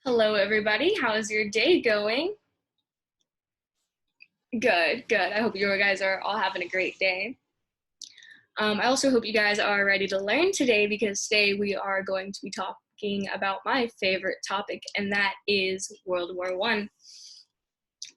Hello, everybody. How's your day going? Good, good. I hope you guys are all having a great day. I also hope you guys are ready to learn today because today we are going to be talking about my favorite topic, and that is World War I.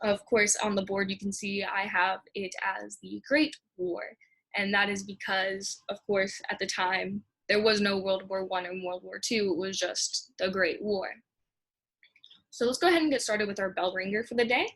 Of course, on the board you can see I have it as the Great War, and that is because, of course, at the time there was no World War I and World War II. It was just the Great War. So let's go ahead and get started with our bell ringer for the day.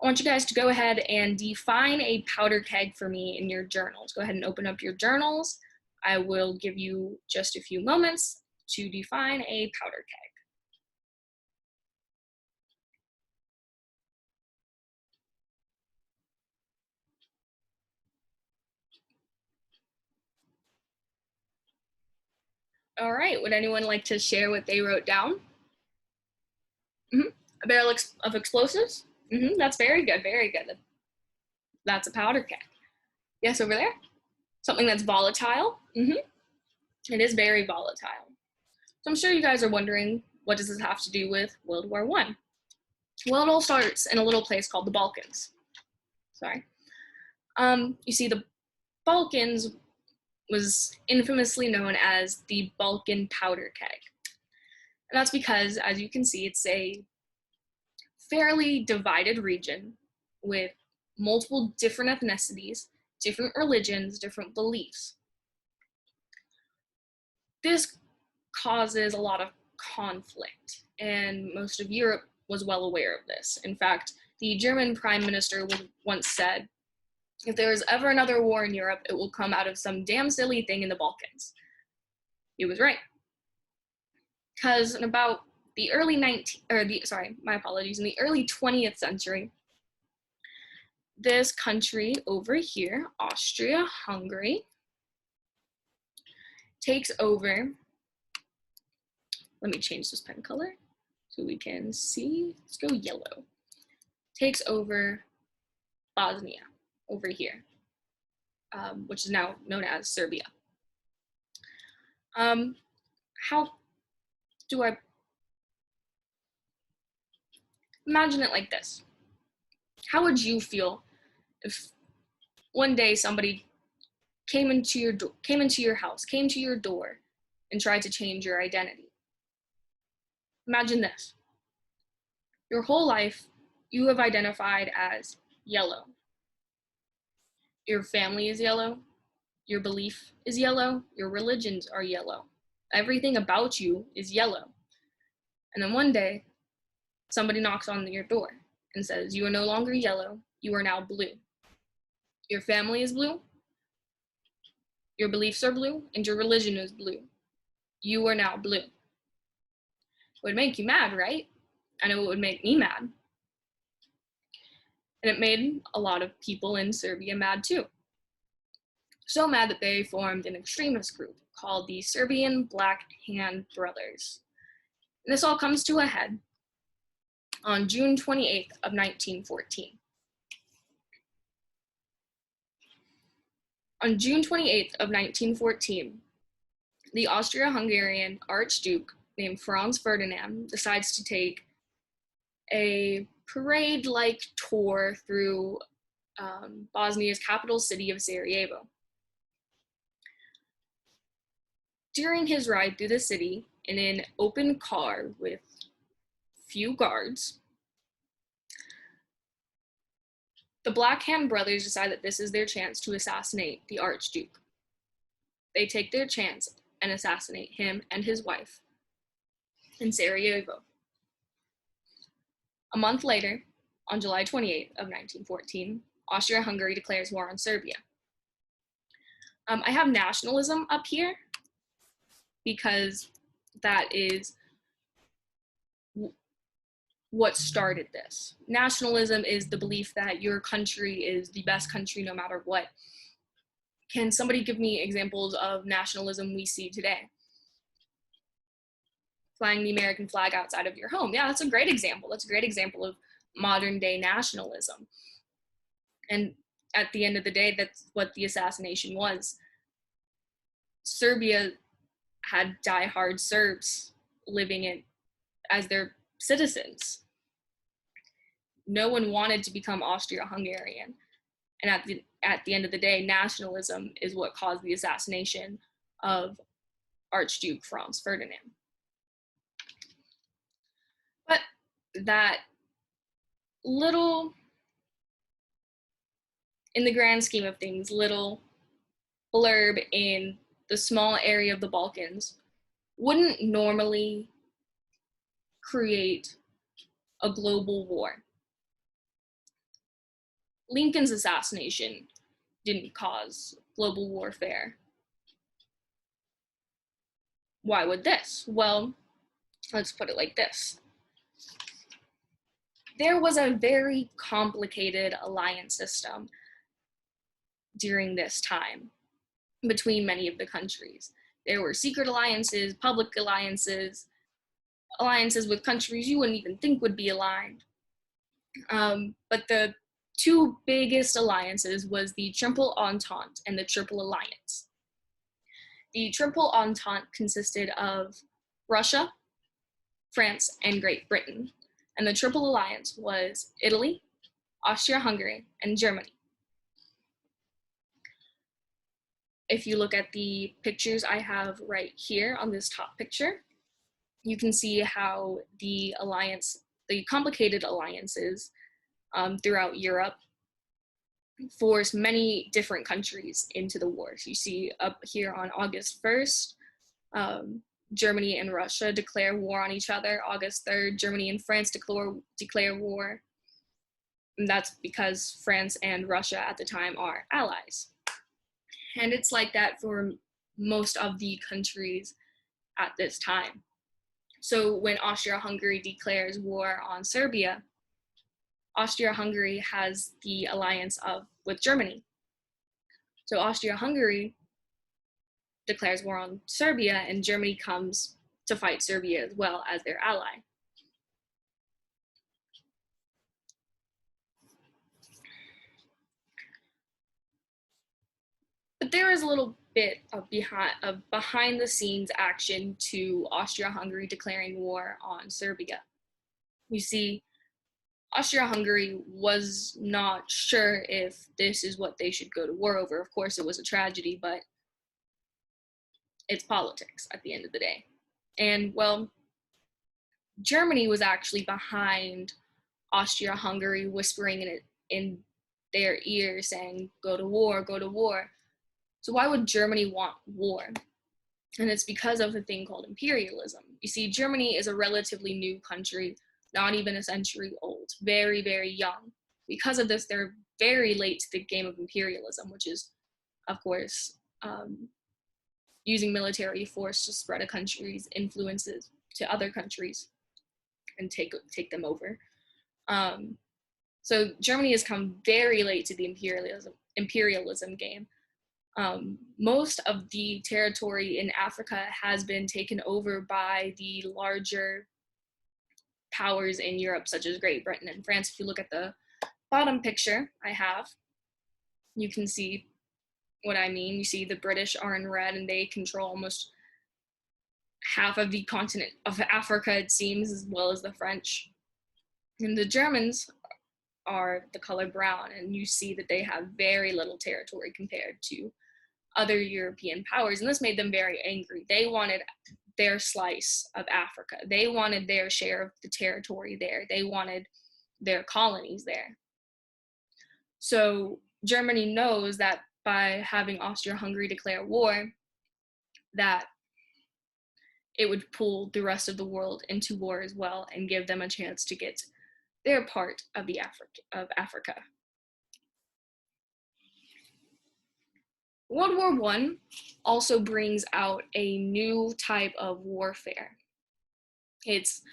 I want you guys to go ahead and define a powder keg for me in your journals. Go ahead and open up your journals. I will give you just a few moments to define a powder keg. All right, would anyone like to share what they wrote down? A barrel of explosives? That's very good, very good. That's a powder keg. Yes, over there? Something that's volatile? It is very volatile. So I'm sure you guys are wondering, what does this have to do with World War I? Well, it all starts in a little place called the Balkans. Sorry. You see, the Balkans was infamously known as the Balkan powder keg. And that's because, as you can see, it's a fairly divided region with multiple different ethnicities, different religions, different beliefs. This causes a lot of conflict, and most of Europe was well aware of this. In fact, the German prime minister once said, if there is ever another war in Europe, it will come out of some damn silly thing in the Balkans. He was right. Because in about the early in the early 20th century, this country over here, Austria-Hungary, takes over. Let me change this pen color so we can see. Let's go yellow. Takes over Bosnia over here, which is now known as Serbia. How do I imagine it like this? How would you feel if one day somebody came into your house, came to your door, and tried to change your identity? Imagine this. Your whole life, you have identified as yellow. Your family is yellow. Your belief is yellow. Your religions are yellow. Everything about you is yellow. And then one day, somebody knocks on your door and says, you are no longer yellow, you are now blue. Your family is blue, your beliefs are blue, and your religion is blue. You are now blue. It would make you mad, right? I know it would make me mad. And it made a lot of people in Serbia mad too. So mad that they formed an extremist group called the Serbian Black Hand Brothers. And this all comes to a head on June 28th of 1914. On June 28th of 1914, the Austria-Hungarian Archduke named Franz Ferdinand decides to take a parade-like tour through Bosnia's capital city of Sarajevo. During his ride through the city in an open car with few guards, the Black Hand brothers decide that this is their chance to assassinate the Archduke. They take their chance and assassinate him and his wife in Sarajevo. A month later, on July 28th of 1914, Austria-Hungary declares war on Serbia. I have nationalism up here because that is what started this. Nationalism is the belief that your country is the best country no matter what. Can somebody give me examples of nationalism we see today? Flying the American flag outside of your home. Yeah, that's a great example. That's a great example of modern day nationalism. And at the end of the day, that's what the assassination was. Serbia had diehard Serbs living as their citizens. No one wanted to become Austria-Hungarian. And at the end of the day, nationalism is what caused the assassination of Archduke Franz Ferdinand. But that little, in the grand scheme of things, little blurb in the small area of the Balkans wouldn't normally create a global war. Lincoln's assassination didn't cause global warfare. Why would this? Well, let's put it like this. There was a very complicated alliance system during this time between many of the countries. There were secret alliances, public alliances, alliances with countries you wouldn't even think would be aligned. But the two biggest alliances was the Triple Entente and the Triple Alliance. The Triple Entente consisted of Russia, France, and Great Britain. And the Triple Alliance was Italy, Austria-Hungary, and Germany. If you look at the pictures I have right here on this top picture, you can see how the complicated alliances throughout Europe forced many different countries into the wars. You see up here on August 1st, Germany and Russia declare war on each other. August 3rd, Germany and France declare war. And that's because France and Russia at the time are allies. And it's like that for most of the countries at this time. So when Austria-Hungary declares war on Serbia, Austria-Hungary has the alliance with Germany. So Austria-Hungary declares war on Serbia, and Germany comes to fight Serbia as well as their ally. But there is a little bit of behind the scenes action to Austria-Hungary declaring war on Serbia. You see, Austria-Hungary was not sure if this is what they should go to war over. Of course, it was a tragedy, but it's politics at the end of the day. And well, Germany was actually behind Austria-Hungary, whispering in their ear, saying, go to war, go to war. So why would Germany want war? And it's because of a thing called imperialism. You see, Germany is a relatively new country, not even a century old, very, very young. Because of this, they're very late to the game of imperialism, which is, of course, using military force to spread a country's influences to other countries and take them over. So Germany has come very late to the imperialism game. Most of the territory in Africa has been taken over by the larger powers in Europe, such as Great Britain and France. If you look at the bottom picture I have, you can see what I mean. You see the British are in red, and they control almost half of the continent of Africa, it seems, as well as the French. And the Germans are the color brown, and you see that they have very little territory compared to other European powers, and this made them very angry. They wanted their slice of Africa. They wanted their share of the territory there. They wanted their colonies there. So Germany knows that by having Austria-Hungary declare war, that it would pull the rest of the world into war as well and give them a chance to get their part of Africa. World War I also brings out a new type of warfare. It's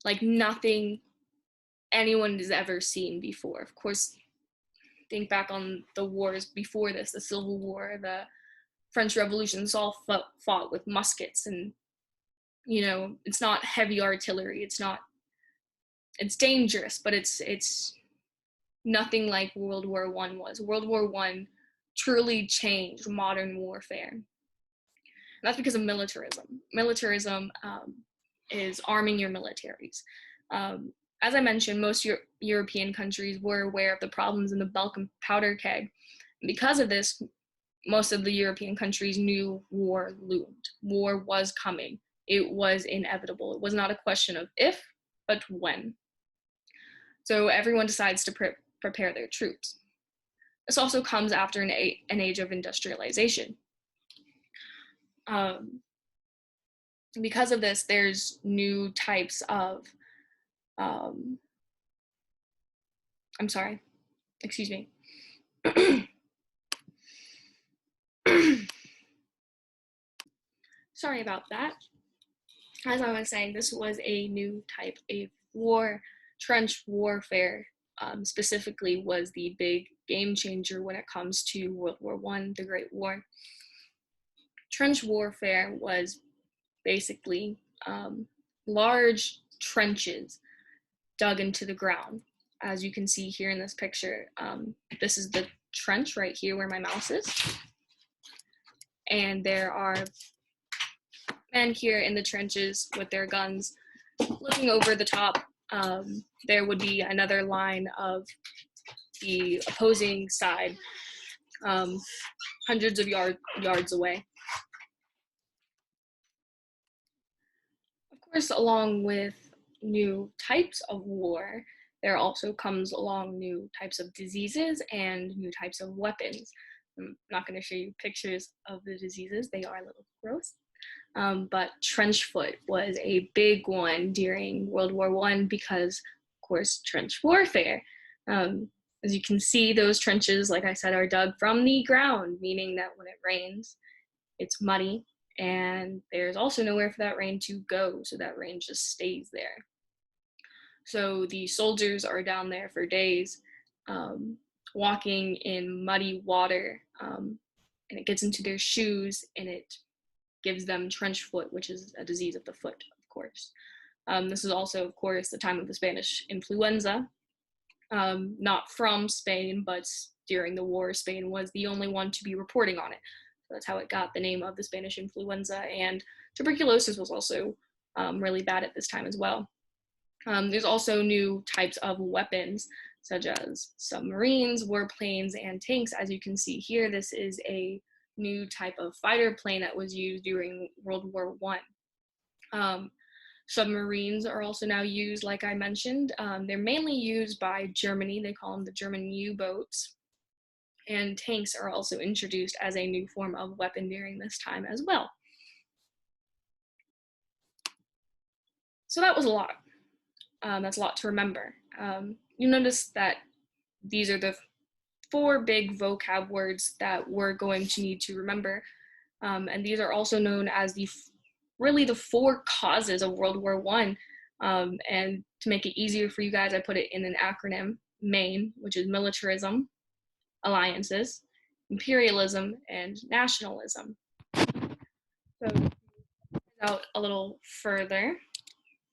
like nothing anyone has ever seen before. Of course, think back on the wars before this, the Civil War, the French Revolution. It's all fought with muskets, and it's not heavy artillery. It's dangerous, but it's nothing like World War I was. World War I truly changed modern warfare. And that's because of militarism. Militarism is arming your militaries. As I mentioned, most European countries were aware of the problems in the Balkan powder keg. Because of this, most of the European countries knew war loomed. War was coming. It was inevitable. It was not a question of if, but when. So everyone decides to prepare their troops. This also comes after an age of industrialization. Because of this, there's new types of, I'm sorry, excuse me. Sorry about that. As I was saying, this was a new type of war. Trench warfare specifically was the big game changer when it comes to World War I, the Great War. Trench warfare was basically large trenches dug into the ground. As you can see here in this picture, this is the trench right here where my mouse is. And there are men here in the trenches with their guns looking over the top. There would be another line of the opposing side, hundreds of yards away. Of course, along with new types of war, there also comes along new types of diseases and new types of weapons. I'm not going to show you pictures of the diseases. They are a little gross. But trench foot was a big one during World War I because, of course, trench warfare. As you can see, those trenches, like I said, are dug from the ground, meaning that when it rains, it's muddy, and there's also nowhere for that rain to go, so that rain just stays there. So the soldiers are down there for days, walking in muddy water, and it gets into their shoes, and it gives them trench foot, which is a disease of the foot, of course. This is also, of course, the time of the Spanish influenza. Not from Spain, but during the war, Spain was the only one to be reporting on it. So that's how it got the name of the Spanish influenza. And tuberculosis was also really bad at this time as well. There's also new types of weapons, such as submarines, warplanes, and tanks. As you can see here, this is a new type of fighter plane that was used during World War I. Submarines are also now used, like I mentioned. They're mainly used by Germany. They call them the German U-boats. And tanks are also introduced as a new form of weapon during this time as well. So that was a lot. That's a lot to remember. You notice that these are the 4 big vocab words that we're going to need to remember. And these are also known as really the 4 causes of World War I. And to make it easier for you guys, I put it in an acronym, MAIN, which is militarism, alliances, imperialism, and nationalism. So out a little further,